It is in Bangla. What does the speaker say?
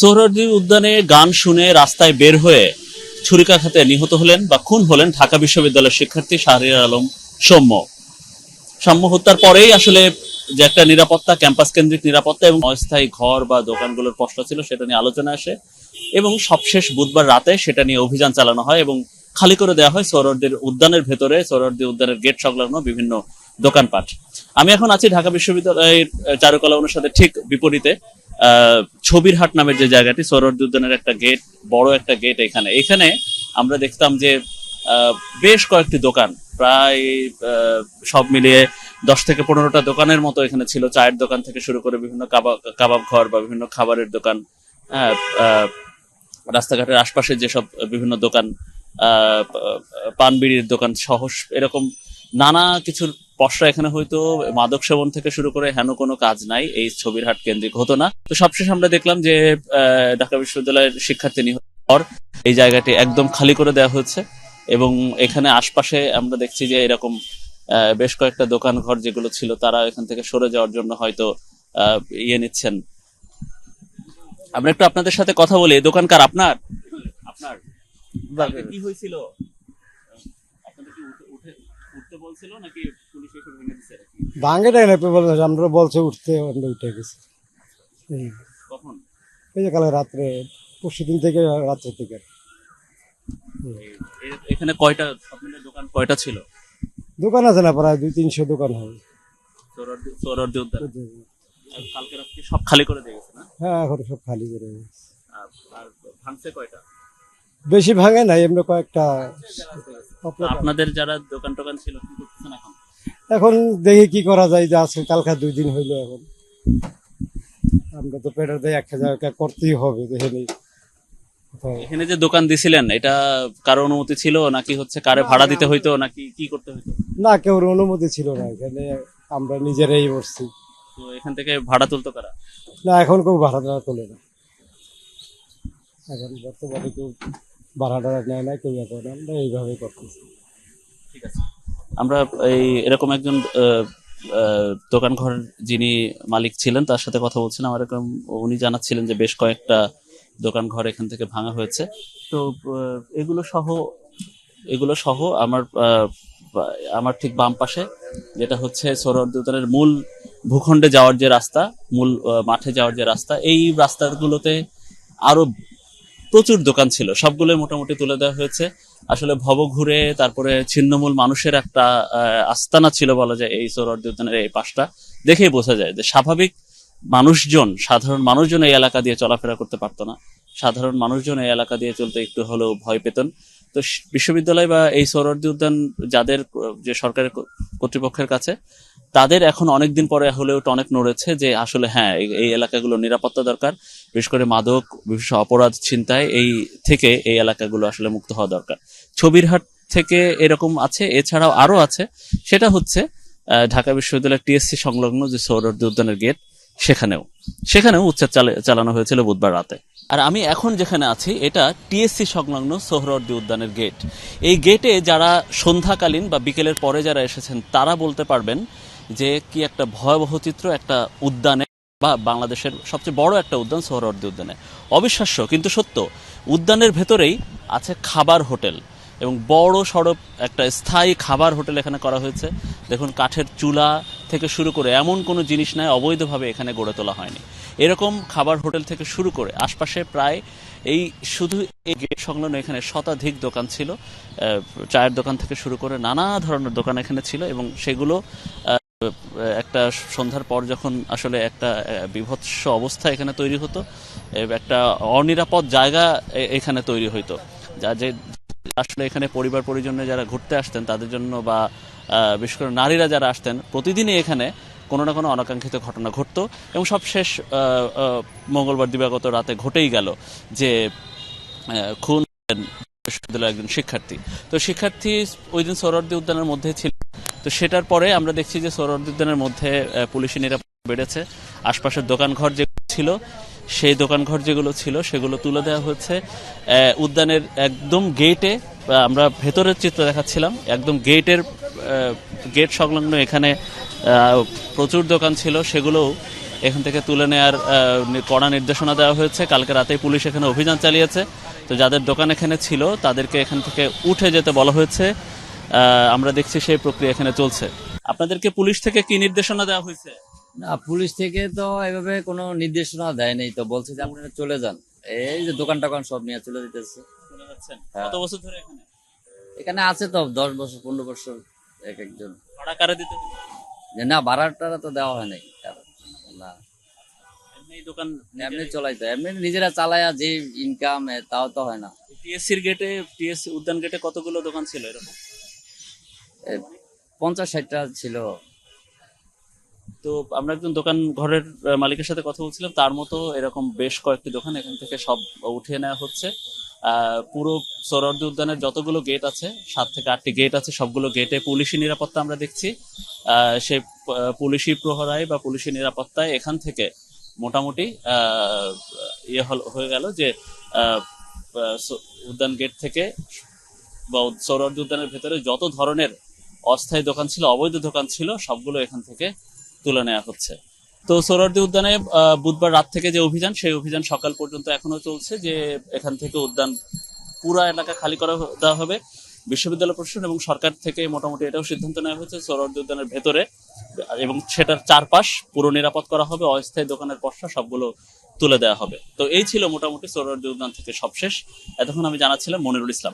সোহরাওয়ার্দী উদ্যানে গান শুনে রাস্তায় বের হয়ে ছুরিকাঘাতে নিহত হলেন বা খুন হলেন ঢাকা বিশ্ববিদ্যালয়ের শিক্ষার্থী শাহরিয়ার আলম সৌম্য। সৌম্য হত্যার পরেই আসলে যে একটা নিরাপত্তা, ক্যাম্পাস কেন্দ্রিক নিরাপত্তা এবং অস্থায়ী ঘর বা দোকানগুলোর প্রশ্ন ছিল, সেটা নিয়ে আলোচনা আসে এবং সবশেষ বুধবার রাতে সেটা নিয়ে অভিযান চালানো হয় এবং খালি করে দেওয়া হয় সোহরাওয়ার্দী উদ্যানের ভেতরে, সোহরাওয়ার্দী উদ্যানের গেট সংলগ্ন বিভিন্ন দোকানপাট। আমি এখন আছি ঢাকা বিশ্ববিদ্যালয়ের চারুকলা অনুষদের ঠিক বিপরীতে ছবির হাট নামের যে জায়গাটি, সোহরাওয়ার্দী উদ্যানের একটা গেট, বড় একটা গেট। এখানে আমরা দেখতাম যে বেশ কয়েকটি দোকান, প্রায় সব মিলিয়ে 10 থেকে 15টা দোকানের মতো এখানে ছিল। চায়ের দোকান থেকে শুরু করে বিভিন্ন কাবাব ঘর বা বিভিন্ন খাবারের দোকান, হ্যাঁ, রাস্তাঘাটের আশপাশে যেসব বিভিন্ন দোকান, পান বিড়ির দোকান সহ এরকম নানা কিছুর পসরা এখানে হয়তো। মাদক সেবন থেকে শুরু করে হেন কোনো কাজ নাই এই ছবির হাট কেন্দ্রিক হতো না। তো সবশেষ আমরা দেখলাম যে ঢাকা বিশ্ববিদ্যালয়ের শিক্ষার্থী নিহত পর এই জায়গাটি একদম খালি করে দেওয়া হয়েছে এবং এখানে আশপাশে আমরা দেখছি যে এরকম বেশ কয়েকটা দোকান ঘর যেগুলো ছিল তারা এখান থেকে সরে যাওয়ার জন্য হয়তো নিচ্ছেন। আমরা একটু আপনাদের সাথে কথা বলি। এই দোকান কার? আপনার? আপনার কি হয়েছিল? আপনাদের কি উঠতে বলছিল নাকি পুলিশ এসে ভেঙে দিছে? ভাঙে টাই না বলছে, আমরা বলছে উঠতে, আমরা উঠে গেছি। কখন? এই যে কালে রাত্রে, পরশুদিন থেকে, রাত্রে থেকে। এখানে কয়টা আপনাদের দোকান কয়টা ছিল? দোকান আছে না, প্রায় 200-300 দোকান হবে। সোহরাওয়ার্দী উদ্যান কালকে রাত্রে সব খালি করে দিয়ে গেছে না? হ্যাঁ, এখন সব খালি করে গেছে। আর ভাঙছে কয়টা? বেশি ভাঙে নাই, এমনি কয়েকটা। আপনাদের যারা দোকান টোকান ছিল কি করতেছেন এখন? এখন দেখি কি করা যায়, যে আজকে কালকা 2 দিন হইলো। এখন আমরা তো পেটের দিয়ে একটা জায়গা করতেই হবে, দেখে নেই। এখানে যে দোকান দিছিলেন, এটা কারো অনুমতি ছিল নাকি হচ্ছে কারে ভাড়া দিতে হইতো নাকি কি করতে হইতো? না, কেউ অনুমতি ছিল না, এখানে আমরা নিজেরাই বসছি। তো এখান থেকে ভাড়া তুলতো কারা? না, এখন কেউ ভাড়া টাড়া তোলে না। এখন বর্তমানে কেউ ভাড়া টাড়া নেয় না, কেউ এখন, আমরা এইভাবে করতেছি। ঠিক আছে, আমরা এরকম একজন দোকান ঘর যিনি মালিক ছিলেন তার সাথে কথা বলছিলাম। এরকম উনি জানাচ্ছিলেন যে বেশ কয়েকটা দোকান ঘর এখান থেকে ভাঙা হয়েছে। তো এগুলো সহ আমার ঠিক বাম পাশে যেটা হচ্ছে সোহরাওয়ার্দী উদ্যানের মূল ভূখণ্ডে যাওয়ার যে রাস্তা, মূল মাঠে যাওয়ার যে রাস্তা, এই রাস্তাগুলোতে আরো প্রচুর দোকান ছিল, সবগুলো মোটামুটি তুলে দেওয়া হয়েছে। আসলে ভবঘুরে তারপরে ছিন্নমূল মানুষের একটা আস্তানা ছিল বলা যায় এই সোহরাওয়ার্দী উদ্যানের এই পাশটা। দেখেই বোঝা যায় যে স্বাভাবিক সাধারণ মানুষজন এই এলাকা দিয়ে চলাফেরা করতে পারতো না। সাধারণ মানুষজন এই এলাকা দিয়ে চলতে একটু হলেও ভয় পেতেন। তো বিশ্ববিদ্যালয় বা এই সোহরাওয়ার্দী উদ্যান যাদের যে সরকারের কর্তৃপক্ষের কাছে, তাদের এখন অনেকদিন পরে হলেও টনক নড়েছে যে আসলে হ্যাঁ, এই এলাকাগুলো নিরাপত্তা দরকার, বিশেষ করে মাদক, বিভিন্ন অপরাধ, ছিনতাই থেকে এই এলাকাগুলো আসলে মুক্ত হওয়া দরকার। ছবিরহাট থেকে এরকম আছে, এছাড়াও আরো আছে। সেটা হচ্ছে ঢাকা বিশ্ববিদ্যালয়ের টিএসসি সংলগ্ন যে সোহরাওয়ার্দী উদ্যানের গেট, সেখানেও উচ্ছেদ চালানো হয়েছিল বুধবার রাতে। আর আমি এখন যেখানে আছি এটা টিএসসি সংলগ্ন সোহরাওয়ার্দী উদ্যানের গেট। এই গেটে যারা সন্ধ্যাকালীন বা বিকেলের পরে যারা এসেছেন তারা বলতে পারবেন যে কি একটা ভয়াবহ চিত্র একটা উদ্যানে, বা বাংলাদেশের সবচেয়ে বড় একটা উদ্যান সোহরাওয়ার্দী উদ্যানে। অবিশ্বাস্য কিন্তু সত্য, উদ্যানের ভেতরেই আছে খাবার হোটেল এবং বড় সড়ক একটা স্থায়ী খাবার হোটেল এখানে করা হয়েছে। দেখুন, কাঠের চুলা থেকে শুরু করে এমন কোনো জিনিস নাই অবৈধভাবে এখানে গড়ে তোলা হয়নি। এরকম খাবার হোটেল থেকে শুরু করে আশপাশে প্রায় শুধু এই গেট সংলগ্ন এখানে শতাধিক দোকান ছিল। চায়ের দোকান থেকে শুরু করে নানা ধরনের দোকান এখানে ছিল এবং সেগুলো একটা সন্ধ্যার পর যখন আসলে একটা বিভৎস অবস্থা এখানে তৈরি হতো, একটা অনিরাপদ জায়গা এখানে তৈরি হইতো, যা যে আসলে এখানে পরিবার পরিজনে যারা ঘুরতে আসতেন তাদের জন্য, বা বিশেষ করে নারীরা যারা আসতেন, প্রতিদিনই এখানে কোনো না কোনো অনাকাঙ্ক্ষিত ঘটনা ঘটতো। এবং সবশেষ মঙ্গলবার দিবাগত রাতে ঘটেই গেল যে খুন বিশ্ববিদ্যালয়ের একজন শিক্ষার্থী। তো শিক্ষার্থী ওই দিন সোহরাওয়ার্দী উদ্যানের মধ্যে ছিল। তো সেটার পরে আমরা দেখছি যে সোহরাওয়ার্দী উদ্যানের মধ্যে পুলিশি নিরাপত্তা বেড়েছে। আশপাশের দোকানঘর যেগুলো ছিল সেগুলো তুলে দেওয়া হচ্ছে। উদ্যানের একদম গেটে, আমরা ভেতরের চিত্র দেখাচ্ছিলাম, একদম গেট সংলগ্ন এখানে প্রচুর দোকান ছিল, সেগুলোও এখান থেকে তুলে নেওয়ার কড়া নির্দেশনা দেওয়া হয়েছে। কালকে রাতেই পুলিশ এখানে অভিযান চালিয়েছে। তো যাদের দোকান এখানে ছিল তাদেরকে এখান থেকে উঠে যেতে বলা হয়েছে। আমরা দেখছি সেই প্রক্রিয়া এখানে চলছে। আপনাদেরকে পুলিশ থেকে কি নির্দেশনা দেওয়া হয়েছে? না, পুলিশ থেকে তো এভাবে কোনো নির্দেশনা দেয় নাই, তো বলছে যে আপনারা চলে যান। এই যে দোকান টোকান সব নিয়ে চলে যেতেছে। চলে যাচ্ছেন? হ্যাঁ। কত বছর ধরে এখানে? এখানে আছে তো 10 বছর 15 বছর এক একজন। ভাড়া কারে দিতে হবে? যে না, ভাড়াটা তো দেওয়া হয় নাই। না, এমনি দোকান এমনি চলাই তো, এমনি নিজেরা চালায়া যে ইনকাম, তাও তো হয় না। টিএসসির গেটে, টিএসসি উদ্যান গেটে কতগুলো দোকান ছিল এরকম? 50-60টা ছিল। তো আমরা একজন দোকান ঘরের মালিকের সাথে কথা বলছিলাম, তার মতো এরকম বেশ কয়েকটি দোকান এখান থেকে সব উঠিয়ে নেওয়া হচ্ছে। পুরো সোহরাওয়ার্দী উদ্যানের যতগুলো গেট আছে, 7 থেকে 8টি গেট আছে, সবগুলো গেটে পুলিশি নিরাপত্তা আমরা দেখছি। সেই পুলিশি প্রহরায় বা পুলিশি নিরাপত্তায় এখান থেকে মোটামুটি হয়ে গেল যে উদ্যান গেট থেকে বা সোহরাওয়ার্দী উদ্যানের ভেতরে যত ধরনের অস্থায়ী দোকান ছিল, অবৈধ দোকান ছিল, সবগুলো এখান থেকে তুলে নেওয়া হচ্ছে। তো সোহরাওয়ার্দী উদ্যানে বুধবার রাত থেকে যে অভিযান, সেই অভিযান সকাল পর্যন্ত এখনো চলছে। যে এখান থেকে উদ্যান পুরা এলাকা খালি করা দেওয়া হবে। বিশ্ববিদ্যালয় প্রশাসন এবং সরকার থেকে মোটামুটি এটাও সিদ্ধান্ত নেওয়া হয়েছে সোহরাওয়ার্দী উদ্যানের ভেতরে এবং সেটার চারপাশ পুরো নিরাপদ করা হবে। অস্থায়ী দোকানের পসরা সবগুলো তুলে দেওয়া হবে। তো এই ছিল মোটামুটি সোহরাওয়ার্দী উদ্যান থেকে সবশেষ। এতক্ষণ আমি জানাচ্ছিলাম মনিরুল ইসলাম।